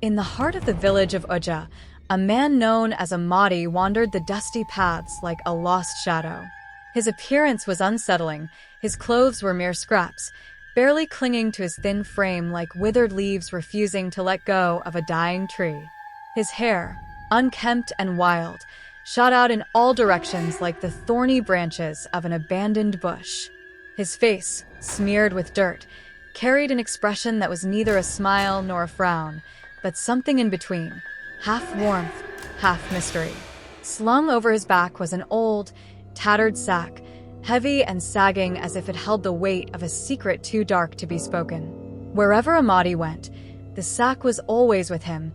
In the heart of the village of Uja, a man known as Amadi wandered the dusty paths like a lost shadow. His appearance was unsettling, his clothes were mere scraps, barely clinging to his thin frame like withered leaves refusing to let go of a dying tree. His hair, unkempt and wild, shot out in all directions like the thorny branches of an abandoned bush. His face, smeared with dirt, carried an expression that was neither a smile nor a frown, but something in between, half warmth, half mystery. Slung over his back was an old, tattered sack, heavy and sagging as if it held the weight of a secret too dark to be spoken. Wherever Amadi went, the sack was always with him,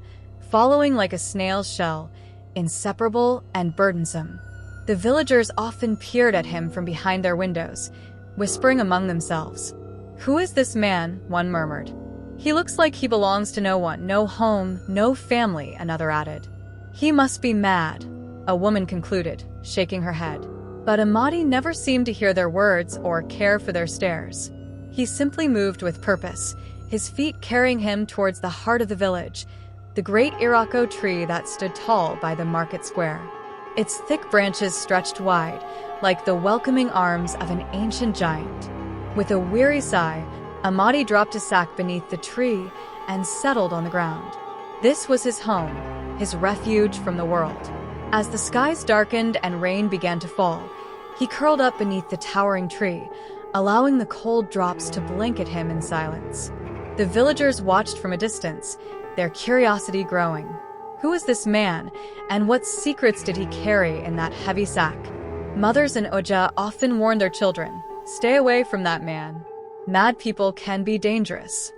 following like a snail's shell, inseparable and burdensome. The villagers often peered at him from behind their windows, whispering among themselves. "Who is this man?" one murmured. "He looks like he belongs to no one, no home, no family," another added. "He must be mad," a woman concluded, shaking her head. But Amadi never seemed to hear their words or care for their stares. He simply moved with purpose, his feet carrying him towards the heart of the village, the great Iroko tree that stood tall by the market square. Its thick branches stretched wide, like the welcoming arms of an ancient giant. With a weary sigh, Amadi dropped his sack beneath the tree and settled on the ground. This was his home, his refuge from the world. As the skies darkened and rain began to fall, he curled up beneath the towering tree, allowing the cold drops to blanket him in silence. The villagers watched from a distance, their curiosity growing. Who was this man, and what secrets did he carry in that heavy sack? Mothers in Uja often warned their children, "Stay away from that man. Mad people can be dangerous."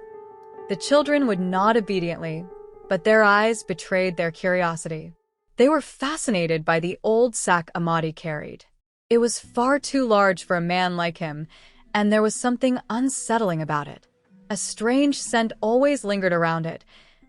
The children would nod obediently, but their eyes betrayed their curiosity. They were fascinated by the old sack Amadi carried. It was far too large for a man like him, and there was something unsettling about it. A strange scent always lingered around it,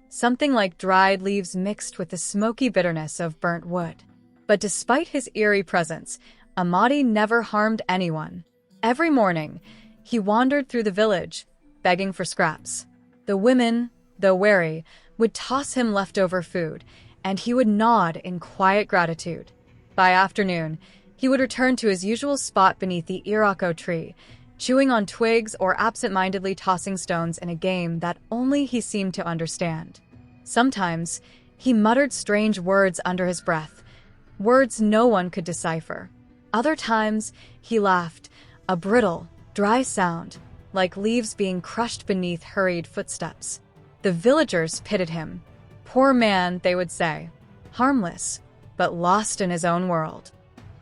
something like dried leaves mixed with the smoky bitterness of burnt wood. But despite his eerie presence, Amadi never harmed anyone. Every morning, he wandered through the village, begging for scraps. The women, though wary, would toss him leftover food, and he would nod in quiet gratitude. By afternoon, he would return to his usual spot beneath the Iroko tree, chewing on twigs or absent-mindedly tossing stones in a game that only he seemed to understand. Sometimes, he muttered strange words under his breath, words no one could decipher. Other times, he laughed, a brittle, dry sound, like leaves being crushed beneath hurried footsteps. The villagers pitied him. Poor man, they would say, harmless, but lost in his own world.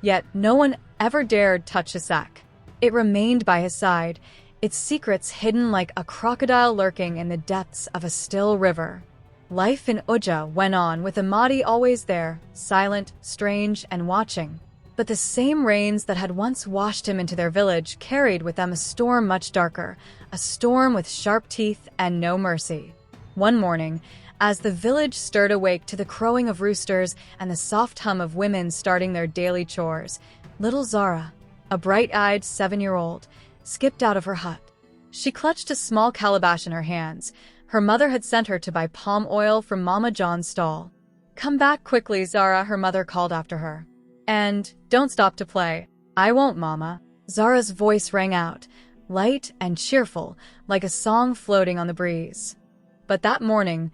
Yet no one ever dared touch his sack. It remained by his side, its secrets hidden like a crocodile lurking in the depths of a still river. Life in Uja went on, with Amadi always there, silent, strange, and watching. But the same rains that had once washed him into their village carried with them a storm much darker, a storm with sharp teeth and no mercy. One morning, as the village stirred awake to the crowing of roosters and the soft hum of women starting their daily chores, little Zara, a bright-eyed 7-year-old, skipped out of her hut. She clutched a small calabash in her hands. Her mother had sent her to buy palm oil from Mama John's stall. "Come back quickly, Zara," her mother called after her. "And don't stop to play." "I won't, Mama." Zara's voice rang out, light and cheerful, like a song floating on the breeze. But that morning,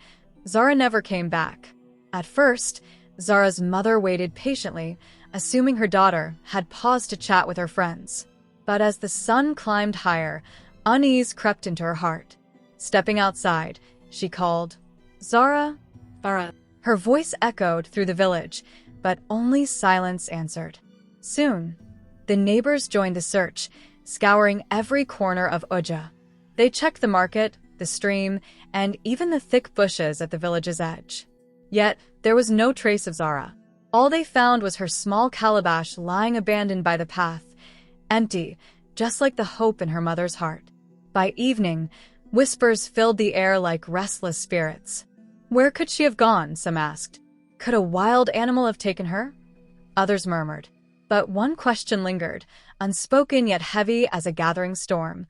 Zara never came back. At first, Zara's mother waited patiently, assuming her daughter had paused to chat with her friends. But as the sun climbed higher, unease crept into her heart. Stepping outside, she called, "Zara? Zara." Her voice echoed through the village, but only silence answered. Soon, the neighbors joined the search, scouring every corner of Uja. They checked the market, the stream, and even the thick bushes at the village's edge. Yet, there was no trace of Zara. All they found was her small calabash lying abandoned by the path, empty, just like the hope in her mother's heart. By evening, whispers filled the air like restless spirits. Where could she have gone, some asked. Could a wild animal have taken her? Others murmured. But one question lingered, unspoken yet heavy as a gathering storm.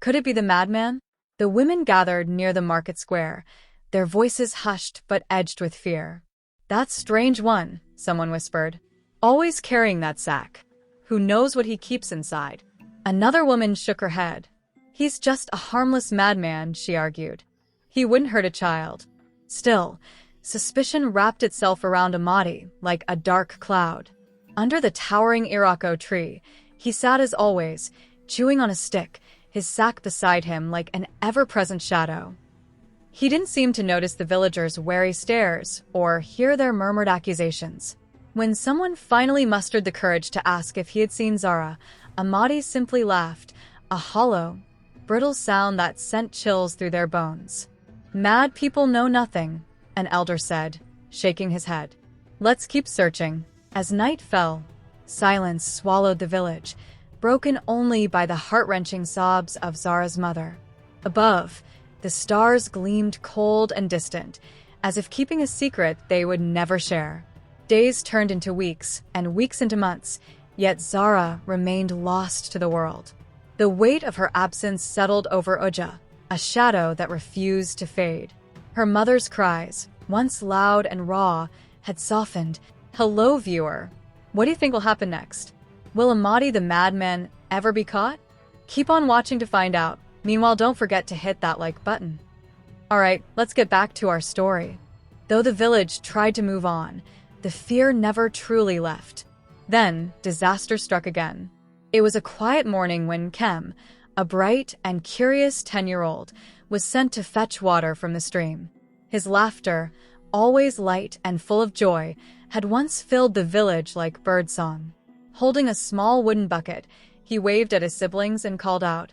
Could it be the madman? The women gathered near the market square, their voices hushed but edged with fear. "That strange one," someone whispered. "Always carrying that sack. Who knows what he keeps inside?" Another woman shook her head. "He's just a harmless madman," she argued. "He wouldn't hurt a child." Still, suspicion wrapped itself around Amadi like a dark cloud. Under the towering Iroko tree, he sat as always, chewing on a stick, his sack beside him like an ever-present shadow. He didn't seem to notice the villagers' wary stares or hear their murmured accusations. When someone finally mustered the courage to ask if he had seen Zara, Amadi simply laughed, a hollow, brittle sound that sent chills through their bones. "Mad people know nothing," an elder said, shaking his head. "Let's keep searching." As night fell, silence swallowed the village, broken only by the heart-wrenching sobs of Zara's mother. Above, the stars gleamed cold and distant, as if keeping a secret they would never share. Days turned into weeks, and weeks into months, yet Zara remained lost to the world. The weight of her absence settled over Uja, a shadow that refused to fade. Her mother's cries, once loud and raw, had softened. Hello, viewer. What do you think will happen next? Will Amadi the madman ever be caught? Keep on watching to find out. Meanwhile, don't forget to hit that like button. Alright, let's get back to our story. Though the village tried to move on, the fear never truly left. Then, disaster struck again. It was a quiet morning when Kem, a bright and curious 10-year-old, was sent to fetch water from the stream. His laughter, always light and full of joy, had once filled the village like birdsong. Holding a small wooden bucket, he waved at his siblings and called out,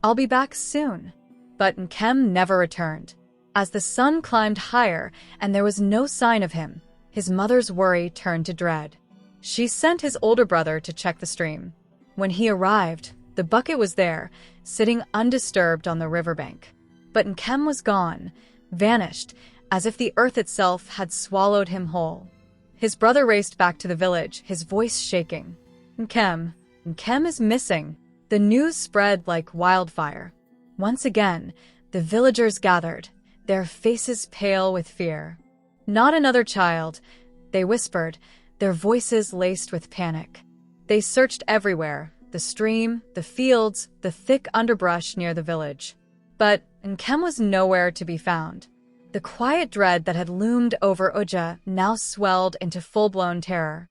"I'll be back soon." But Nkem never returned. As the sun climbed higher and there was no sign of him, his mother's worry turned to dread. She sent his older brother to check the stream. When he arrived, the bucket was there, sitting undisturbed on the riverbank. But Nkem was gone, vanished, as if the earth itself had swallowed him whole. His brother raced back to the village, his voice shaking. Nkem is missing." The news spread like wildfire. Once again, the villagers gathered, their faces pale with fear. "Not another child," they whispered, their voices laced with panic. They searched everywhere, the stream, the fields, the thick underbrush near the village. But Nkem was nowhere to be found. The quiet dread that had loomed over Uja now swelled into full-blown terror.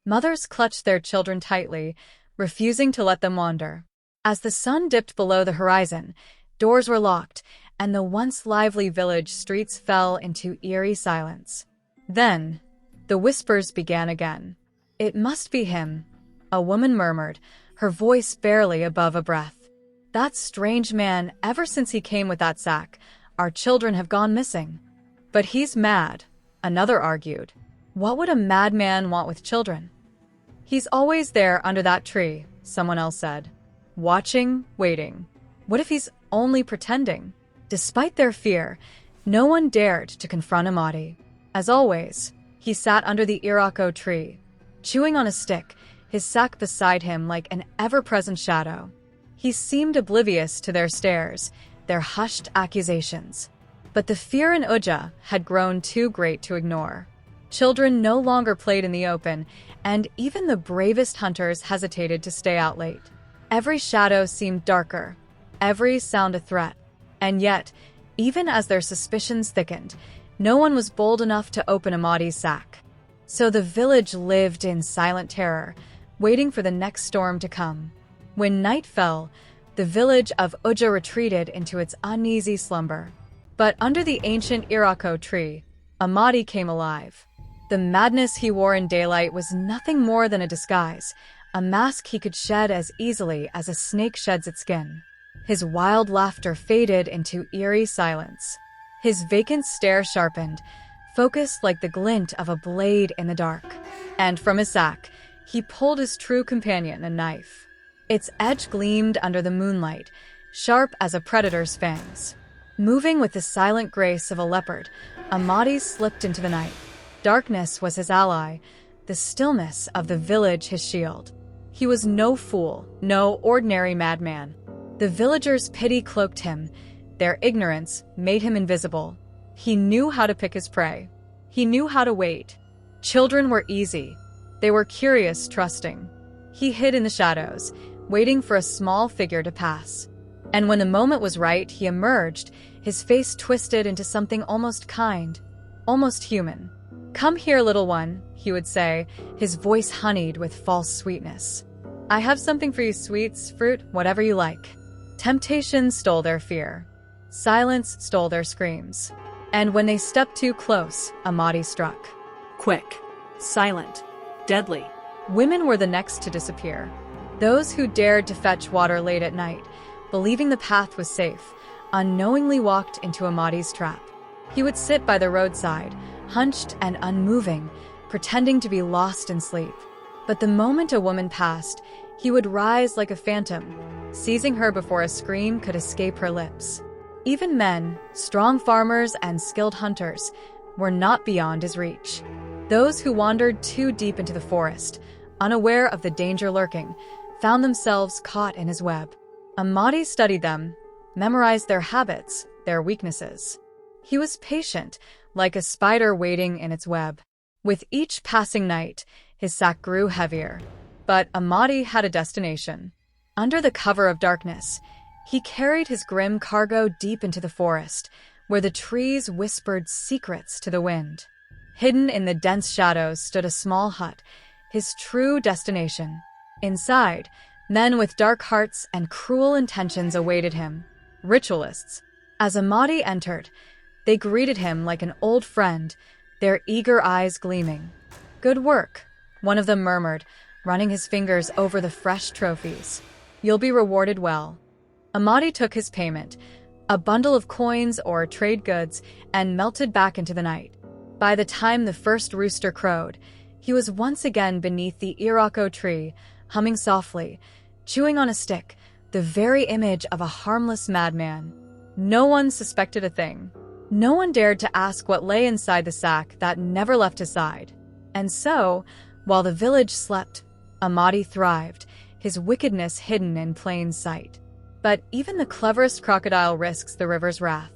Mothers clutched their children tightly, refusing to let them wander. As the sun dipped below the horizon, doors were locked, and the once lively village streets fell into eerie silence. Then, the whispers began again. "It must be him," a woman murmured, her voice barely above a breath. "That strange man, ever since he came with that sack, our children have gone missing." "But he's mad," another argued. "What would a madman want with children?" "He's always there under that tree," someone else said. "Watching, waiting. What if he's only pretending?" Despite their fear, no one dared to confront Amadi. As always, he sat under the Iroko tree, chewing on a stick, his sack beside him like an ever-present shadow. He seemed oblivious to their stares, their hushed accusations. But the fear in Uja had grown too great to ignore. Children no longer played in the open, and even the bravest hunters hesitated to stay out late. Every shadow seemed darker, every sound a threat. And yet, even as their suspicions thickened, no one was bold enough to open Amadi's sack. So the village lived in silent terror, waiting for the next storm to come. When night fell, the village of Uja retreated into its uneasy slumber. But under the ancient Iroko tree, Amadi came alive. The madness he wore in daylight was nothing more than a disguise, a mask he could shed as easily as a snake sheds its skin. His wild laughter faded into eerie silence. His vacant stare sharpened, focused like the glint of a blade in the dark. And from his sack, he pulled his true companion, a knife. Its edge gleamed under the moonlight, sharp as a predator's fangs. Moving with the silent grace of a leopard, Amadi slipped into the night. Darkness was his ally, the stillness of the village his shield. He was no fool, no ordinary madman. The villagers' pity cloaked him, their ignorance made him invisible. He knew how to pick his prey. He knew how to wait. Children were easy. They were curious, trusting. He hid in the shadows, waiting for a small figure to pass. And when the moment was right, he emerged, his face twisted into something almost kind, almost human. "Come here, little one," he would say, his voice honeyed with false sweetness. "I have something for you, sweets, fruit, whatever you like." Temptation stole their fear. Silence stole their screams. And when they stepped too close, Amadi struck. Quick, silent, deadly. Women were the next to disappear. Those who dared to fetch water late at night, believing the path was safe, unknowingly walked into Amadi's trap. He would sit by the roadside, hunched and unmoving, pretending to be lost in sleep. But the moment a woman passed, he would rise like a phantom, seizing her before a scream could escape her lips. Even men, strong farmers and skilled hunters, were not beyond his reach. Those who wandered too deep into the forest, unaware of the danger lurking, found themselves caught in his web. Amadi studied them, memorized their habits, their weaknesses. He was patient, like a spider waiting in its web. With each passing night, his sack grew heavier. But Amadi had a destination. Under the cover of darkness, he carried his grim cargo deep into the forest, where the trees whispered secrets to the wind. Hidden in the dense shadows stood a small hut, his true destination. Inside, men with dark hearts and cruel intentions awaited him. Ritualists. As Amadi entered, they greeted him like an old friend, their eager eyes gleaming. "Good work," one of them murmured, running his fingers over the fresh trophies. "You'll be rewarded well." Amadi took his payment, a bundle of coins or trade goods, and melted back into the night. By the time the first rooster crowed, he was once again beneath the Iroko tree, humming softly, chewing on a stick, the very image of a harmless madman. No one suspected a thing. No one dared to ask what lay inside the sack that never left his side. And so, while the village slept, Amadi thrived, his wickedness hidden in plain sight. But even the cleverest crocodile risks the river's wrath.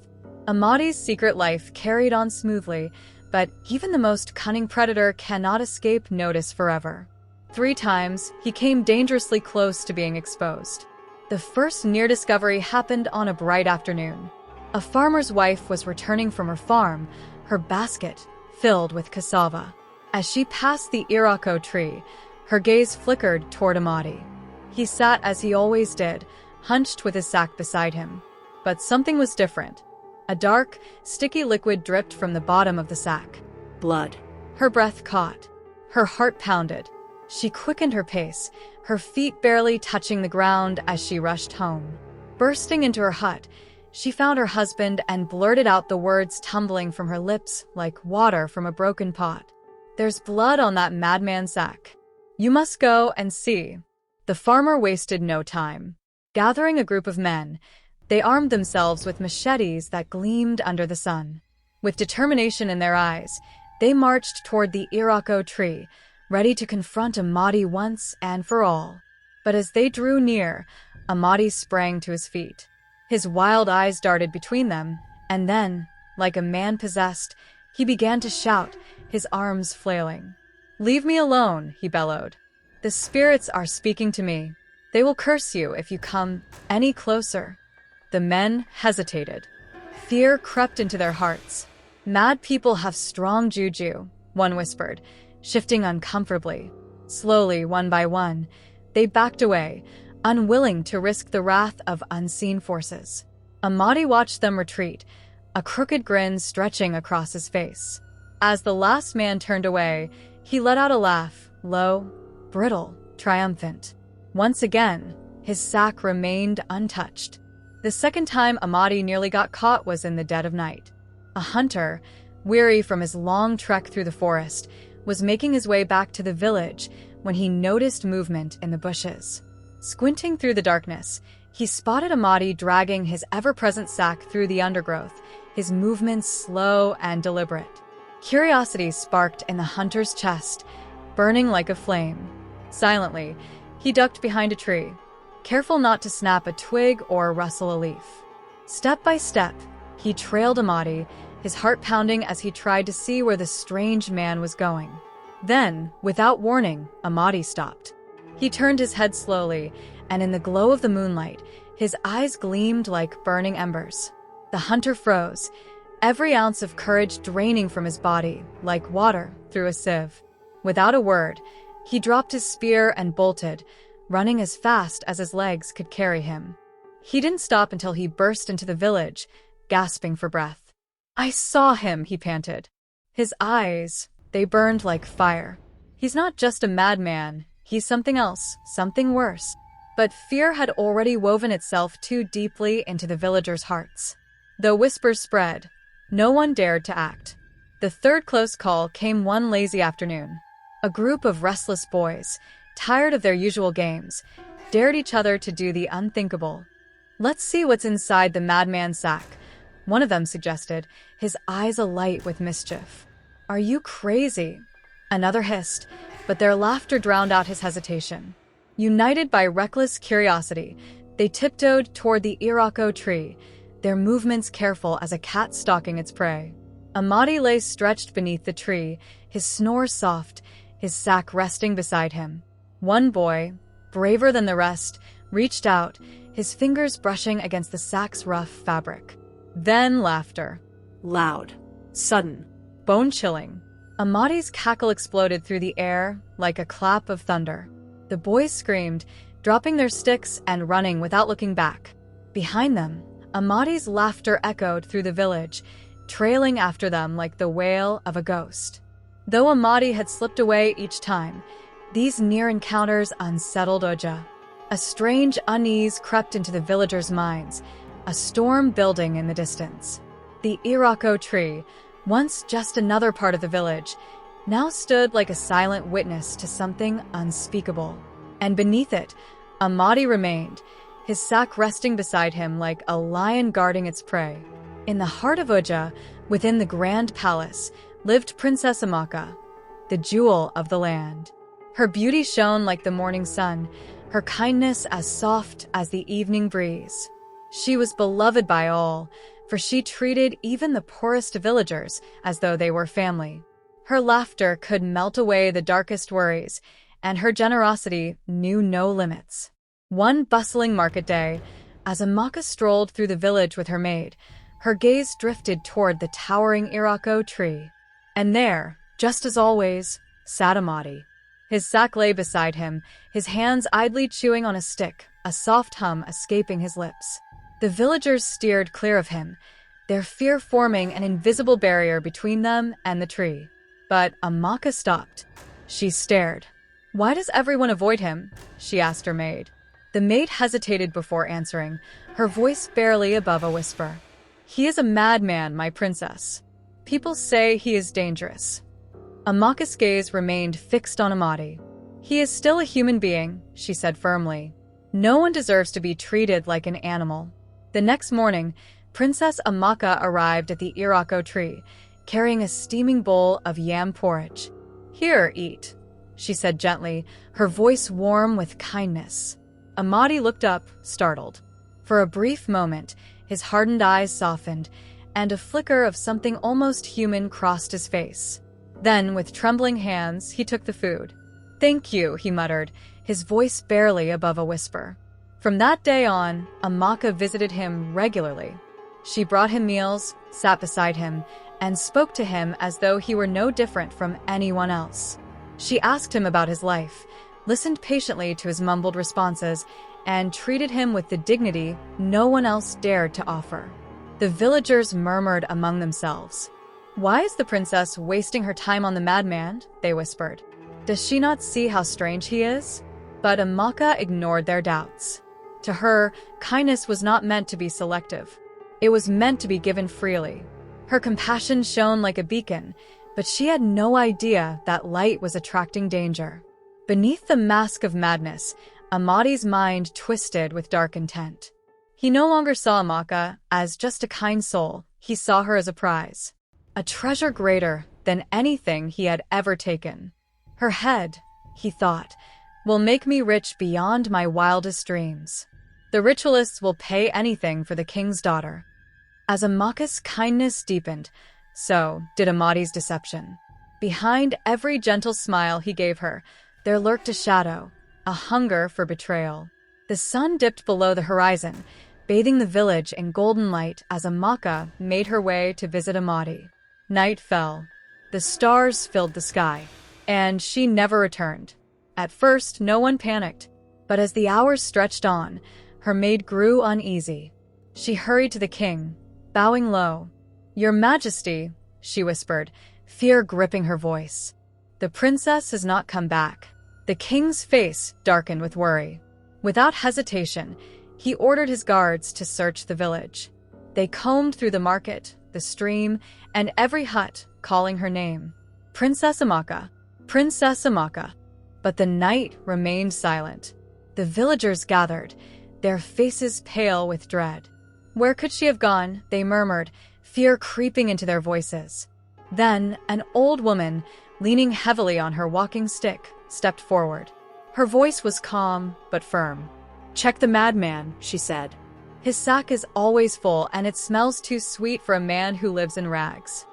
Amadi's secret life carried on smoothly, but even the most cunning predator cannot escape notice forever. 3 times, he came dangerously close to being exposed. The first near discovery happened on a bright afternoon. A farmer's wife was returning from her farm, her basket filled with cassava. As she passed the Iroko tree, her gaze flickered toward Amadi. He sat as he always did, hunched with his sack beside him. But something was different. A dark, sticky liquid dripped from the bottom of the sack. Blood. Her breath caught. Her heart pounded. She quickened her pace, her feet barely touching the ground as she rushed home. Bursting into her hut, she found her husband and blurted out the words tumbling from her lips like water from a broken pot. "There's blood on that madman sack. You must go and see." The farmer wasted no time. Gathering a group of men, they armed themselves with machetes that gleamed under the sun. With determination in their eyes, they marched toward the Iroko tree, ready to confront Amadi once and for all. But as they drew near, Amadi sprang to his feet. His wild eyes darted between them, and then, like a man possessed, he began to shout, his arms flailing. "Leave me alone," he bellowed. "The spirits are speaking to me. They will curse you if you come any closer." The men hesitated. Fear crept into their hearts. "Mad people have strong juju," one whispered, shifting uncomfortably. Slowly, one by one, they backed away, unwilling to risk the wrath of unseen forces. Amadi watched them retreat, a crooked grin stretching across his face. As the last man turned away, he let out a laugh, low, brittle, triumphant. Once again, his sack remained untouched. The second time Amadi nearly got caught was in the dead of night. A hunter, weary from his long trek through the forest, was making his way back to the village when he noticed movement in the bushes. Squinting through the darkness, he spotted Amadi dragging his ever-present sack through the undergrowth, his movements slow and deliberate. Curiosity sparked in the hunter's chest, burning like a flame. Silently, he ducked behind a tree, careful not to snap a twig or rustle a leaf. Step by step, he trailed Amadi, his heart pounding as he tried to see where the strange man was going. Then, without warning, Amadi stopped. He turned his head slowly, and in the glow of the moonlight, his eyes gleamed like burning embers. The hunter froze, every ounce of courage draining from his body, like water through a sieve. Without a word, he dropped his spear and bolted, running as fast as his legs could carry him. He didn't stop until he burst into the village, gasping for breath. "I saw him," he panted. His eyes, they burned like fire. He's not just a madman, he's something else, something worse. But fear had already woven itself too deeply into the villagers' hearts. Though whispers spread, no one dared to act. The third close call came one lazy afternoon. A group of restless boys, tired of their usual games, dared each other to do the unthinkable. "Let's see what's inside the madman's sack," one of them suggested, his eyes alight with mischief. "Are you crazy?" another hissed, but their laughter drowned out his hesitation. United by reckless curiosity, they tiptoed toward the Iroko tree, their movements careful as a cat stalking its prey. Amadi lay stretched beneath the tree, his snore soft, his sack resting beside him. One boy, braver than the rest, reached out, his fingers brushing against the sack's rough fabric. Then laughter. Loud. Sudden. Bone-chilling. Amadi's cackle exploded through the air like a clap of thunder. The boys screamed, dropping their sticks and running without looking back. Behind them, Amadi's laughter echoed through the village, trailing after them like the wail of a ghost. Though Amadi had slipped away each time, these near encounters unsettled Oja. A strange unease crept into the villagers' minds, a storm building in the distance. The Iroko tree, once just another part of the village, now stood like a silent witness to something unspeakable. And beneath it, Amadi remained, his sack resting beside him like a lion guarding its prey. In the heart of Oja, within the grand palace, lived Princess Amaka, the jewel of the land. Her beauty shone like the morning sun, her kindness as soft as the evening breeze. She was beloved by all, for she treated even the poorest villagers as though they were family. Her laughter could melt away the darkest worries, and her generosity knew no limits. One bustling market day, as Amaka strolled through the village with her maid, her gaze drifted toward the towering Iroko tree. And there, just as always, sat Amadi. His sack lay beside him, his hands idly chewing on a stick, a soft hum escaping his lips. The villagers steered clear of him, their fear forming an invisible barrier between them and the tree. But Amaka stopped. She stared. "Why does everyone avoid him?" she asked her maid. The maid hesitated before answering, her voice barely above a whisper. "He is a madman, my princess. People say he is dangerous." Amaka's gaze remained fixed on Amadi. "He is still a human being," she said firmly. "No one deserves to be treated like an animal." The next morning, Princess Amaka arrived at the Iroko tree, carrying a steaming bowl of yam porridge. "Here, eat," she said gently, her voice warm with kindness. Amadi looked up, startled. For a brief moment, his hardened eyes softened, and a flicker of something almost human crossed his face. Then, with trembling hands, he took the food. "Thank you," he muttered, his voice barely above a whisper. From that day on, Amaka visited him regularly. She brought him meals, sat beside him, and spoke to him as though he were no different from anyone else. She asked him about his life, listened patiently to his mumbled responses, and treated him with the dignity no one else dared to offer. The villagers murmured among themselves. "Why is the princess wasting her time on the madman?" they whispered. "Does she not see how strange he is?" But Amaka ignored their doubts. To her, kindness was not meant to be selective. It was meant to be given freely. Her compassion shone like a beacon, but she had no idea that light was attracting danger. Beneath the mask of madness, Amadi's mind twisted with dark intent. He no longer saw Amaka as just a kind soul, he saw her as a prize. A treasure greater than anything he had ever taken. Her head, he thought, will make me rich beyond my wildest dreams. The ritualists will pay anything for the king's daughter. As Amaka's kindness deepened, so did Amadi's deception. Behind every gentle smile he gave her, there lurked a shadow, a hunger for betrayal. The sun dipped below the horizon, bathing the village in golden light as Amaka made her way to visit Amadi. Night fell. The stars filled the sky, and she never returned. At first, no one panicked, but as the hours stretched on, her maid grew uneasy. She hurried to the king, bowing low. "Your Majesty," she whispered, fear gripping her voice. "The princess has not come back." The king's face darkened with worry. Without hesitation, he ordered his guards to search the village. They combed through the market, the stream, and every hut, calling her name. "Princess Amaka, Princess Amaka." But the night remained silent. The villagers gathered, their faces pale with dread. "Where could she have gone?" they murmured, fear creeping into their voices. Then an old woman, leaning heavily on her walking stick, stepped forward. Her voice was calm but firm. "Check the madman," she said. "His sack is always full, and it smells too sweet for a man who lives in rags."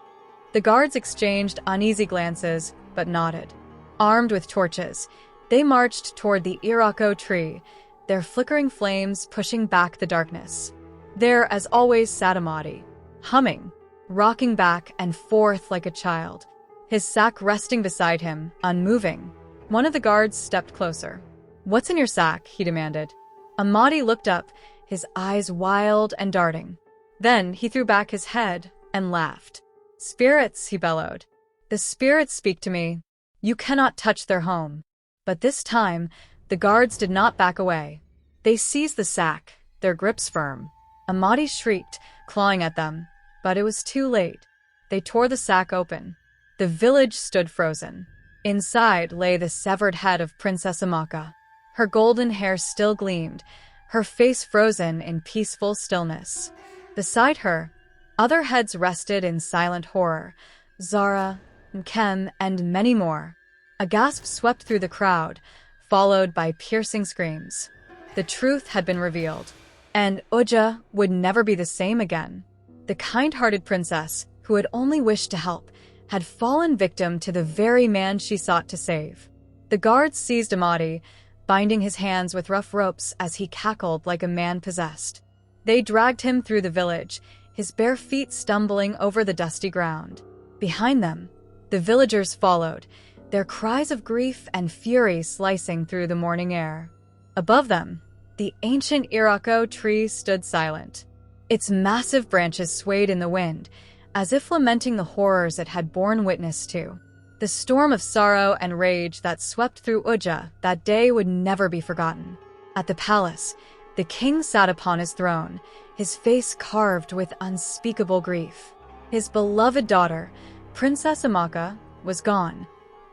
The guards exchanged uneasy glances, but nodded. Armed with torches, they marched toward the Iroko tree, their flickering flames pushing back the darkness. There, as always, sat Amadi, humming, rocking back and forth like a child, his sack resting beside him, unmoving. One of the guards stepped closer. "What's in your sack?" he demanded. Amadi looked up, his eyes wild and darting. Then he threw back his head and laughed. "Spirits," he bellowed. "The spirits speak to me. You cannot touch their home." But this time, the guards did not back away. They seized the sack, their grips firm. Amadi shrieked, clawing at them, but it was too late. They tore the sack open. The village stood frozen. Inside lay the severed head of Princess Amaka. Her golden hair still gleamed, her face frozen in peaceful stillness. Beside her, other heads rested in silent horror, Zara, Kem, and many more. A gasp swept through the crowd, followed by piercing screams. The truth had been revealed, and Uja would never be the same again. The kind-hearted princess, who had only wished to help, had fallen victim to the very man she sought to save. The guards seized Amadi, binding his hands with rough ropes as he cackled like a man possessed. They dragged him through the village, his bare feet stumbling over the dusty ground. Behind them, the villagers followed, their cries of grief and fury slicing through the morning air. Above them, the ancient Iroko tree stood silent. Its massive branches swayed in the wind, as if lamenting the horrors it had borne witness to. The storm of sorrow and rage that swept through Uja that day would never be forgotten. At the palace, the king sat upon his throne, his face carved with unspeakable grief. His beloved daughter, Princess Amaka, was gone,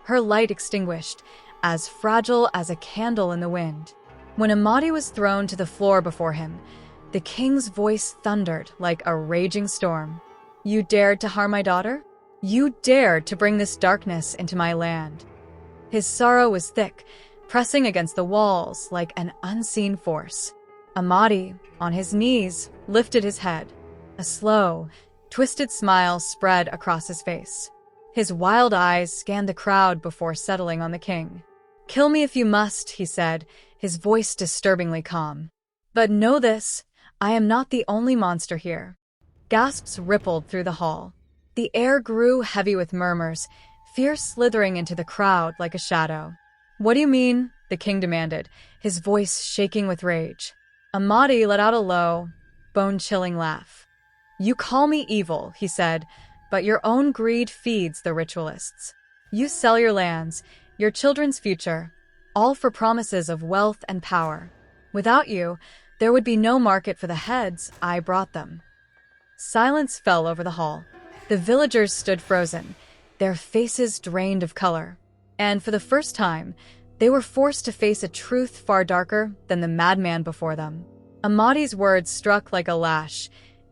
her light extinguished, as fragile as a candle in the wind. When Amadi was thrown to the floor before him, the king's voice thundered like a raging storm. "You dared to harm my daughter? You dared to bring this darkness into my land." His sorrow was thick, pressing against the walls like an unseen force. Amadi, on his knees, lifted his head. A slow, twisted smile spread across his face. His wild eyes scanned the crowd before settling on the king. "Kill me if you must," he said, his voice disturbingly calm. "But know this, I am not the only monster here." Gasps rippled through the hall. The air grew heavy with murmurs, fear slithering into the crowd like a shadow. "What do you mean?" the king demanded, his voice shaking with rage. Amadi let out a low, bone-chilling laugh. "You call me evil," he said, "but your own greed feeds the ritualists. You sell your lands, your children's future, all for promises of wealth and power. Without you, there would be no market for the heads I brought them." Silence fell over the hall. The villagers stood frozen, their faces drained of color. And for the first time, they were forced to face a truth far darker than the madman before them. Amadi's words struck like a lash,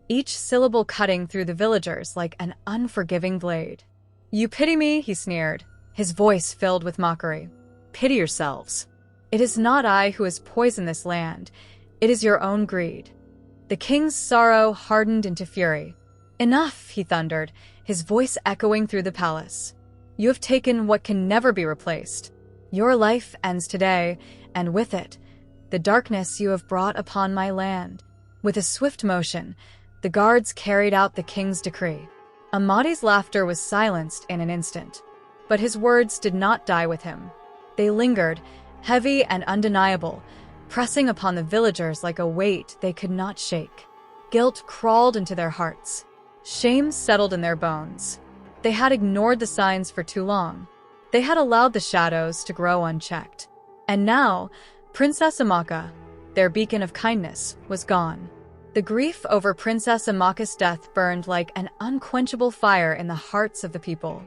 each syllable cutting through the villagers like an unforgiving blade. "You pity me?" he sneered, his voice filled with mockery. "Pity yourselves. It is not I who has poisoned this land. It is your own greed." The king's sorrow hardened into fury. "Enough," he thundered, his voice echoing through the palace. "You have taken what can never be replaced. Your life ends today, and with it, the darkness you have brought upon my land." With a swift motion, the guards carried out the king's decree. Amadi's laughter was silenced in an instant, but his words did not die with him. They lingered, heavy and undeniable, pressing upon the villagers like a weight they could not shake. Guilt crawled into their hearts. Shame settled in their bones. They had ignored the signs for too long. They had allowed the shadows to grow unchecked. And now, Princess Amaka, their beacon of kindness, was gone. The grief over Princess Amaka's death burned like an unquenchable fire in the hearts of the people.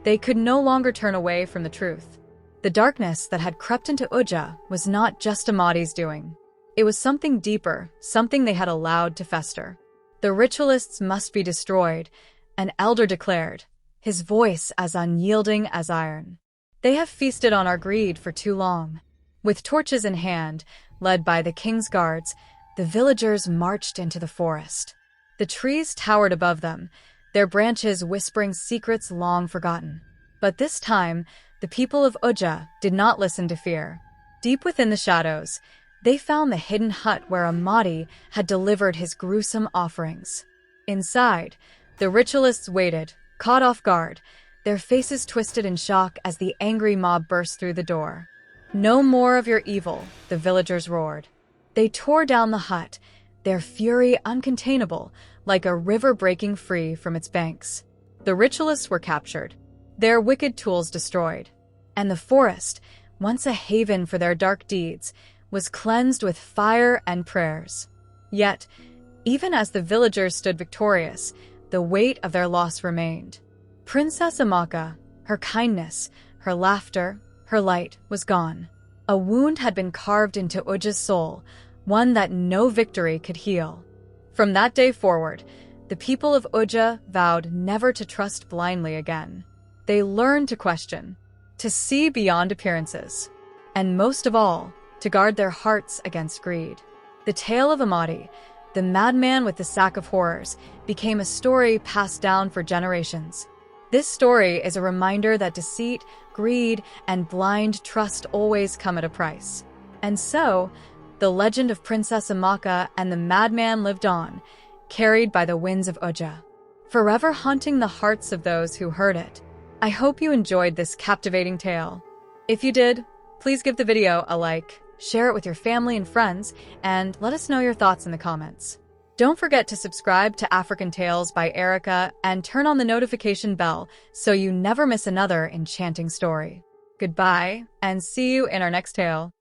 They could no longer turn away from the truth. The darkness that had crept into Uja was not just Amadi's doing. It was something deeper, something they had allowed to fester. The ritualists must be destroyed, an elder declared, his voice as unyielding as iron. They have feasted on our greed for too long. With torches in hand, led by the king's guards, the villagers marched into the forest. The trees towered above them, their branches whispering secrets long forgotten. But this time, the people of Uja did not listen to fear. Deep within the shadows, they found the hidden hut where Amadi had delivered his gruesome offerings. Inside, the ritualists waited, caught off guard, their faces twisted in shock as the angry mob burst through the door. "No more of your evil," the villagers roared. They tore down the hut, their fury uncontainable, like a river breaking free from its banks. The ritualists were captured, their wicked tools destroyed, and the forest, once a haven for their dark deeds, was cleansed with fire and prayers. Yet, even as the villagers stood victorious, the weight of their loss remained. Princess Amaka, her kindness, her laughter, her light, was gone. A wound had been carved into Uja's soul, one that no victory could heal. From that day forward, the people of Uja vowed never to trust blindly again. They learned to question, to see beyond appearances, and most of all, to guard their hearts against greed. The tale of Amadi, the madman with the sack of horrors, became a story passed down for generations. This story is a reminder that deceit, greed, and blind trust always come at a price. And so, the legend of Princess Amaka and the madman lived on, carried by the winds of Uja, forever haunting the hearts of those who heard it. I hope you enjoyed this captivating tale. If you did, please give the video a like, share it with your family and friends, and let us know your thoughts in the comments. Don't forget to subscribe to African Tales by Erica and turn on the notification bell so you never miss another enchanting story. Goodbye, and see you in our next tale.